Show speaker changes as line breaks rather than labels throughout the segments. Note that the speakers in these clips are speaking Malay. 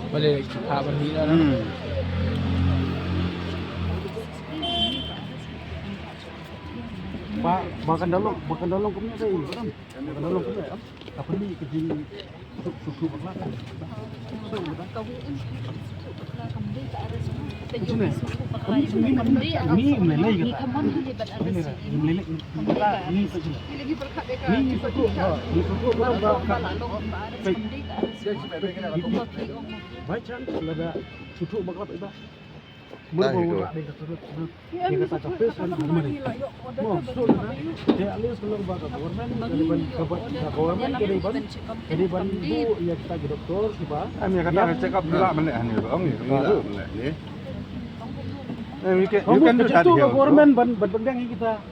Boleh cepat balik lah.
Pak, makan dalam punya saya ini kan. Makan dalam punya kan. Apa ni kerja susu makan. Ini meleleh kata. Ini meleleh. Ini saja. Ini satu. Ini satu baik chance ada susu maklap itu. Baru ada terus dia kata capek kan kemarin. Mau susul dia alias kalau baca government jadi ban bu ya kita ke doktor siapa?
Kami kata check up dulu mana ni orang ni. You can do that here.
Government ban bendang kita.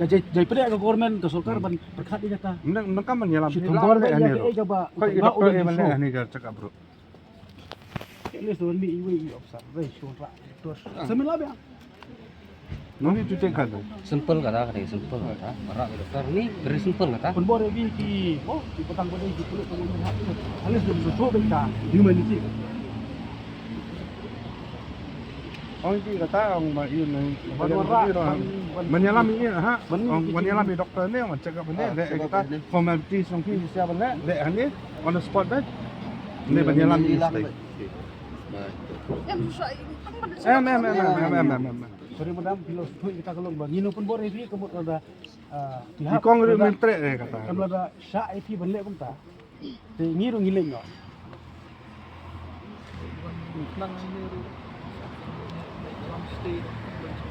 Jadi pada ke government ke sulkar ban berkat dia kata.
Mereka menyelam di
luar
ni.
ni. Coba.
Kau doktor mana ni check up bro.
Let's do we observation terus. Semula ya.
No need to take that.
Simple kata kata simple kata. Marak dokter ni very simple kata.
Pun boleh di di petang boleh di pulut pengumuman hak itu. Alis sudah cuba kita di mana sih?
Orang ini kata orang yun menyelam ini ha. Menyelam doktor ni orang check up ni. Dia kata formalities yang kita siapa ni. Dia ni on the spot dah. Ni menyelam ini.
Sorry madam, filosofi kita kalau begini pun boleh di kemut ada
Di kongres menteri dia kata.
Kalau ada syak itu benda pun tak. Ngiru ngiling no.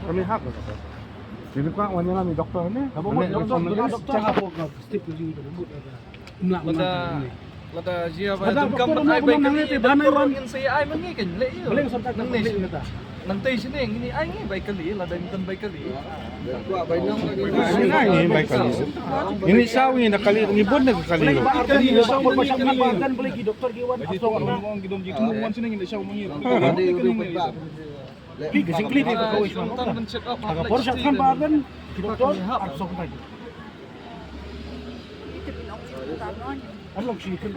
Kami hak kata. Jadi kau menyelam doktor ni.
Kamu doktor cakap apa? Step lagi berebut ada.
Lada dia pada gambar ai baik kali doktor ingin saya ai mengi kan le yo.
Boleh sontak nang ni kata.
Nanti sini yang ini ai baik kali lada intan baik kali.
Ini baik kali. Ini sawi nak kali ngibun nak kali.
Kali saw berpasangan boleh ki doktor giwan asal
Ngomong gidom jitu mon sini ngin saw mengi.
Pi gesingkli di kau isma.
Tan men check up.
Agak porsat kan badan ki doktor asal kan. Alok sih kan.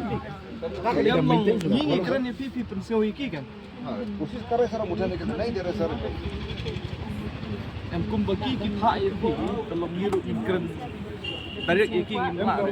Yang ini keren ni pipi pensiun iki kan.
Kosis kare sara mudah ni kan naik dia sara.
Yang kumbagi kita ini kalau ngiru keren. Tarik iki ngin mak.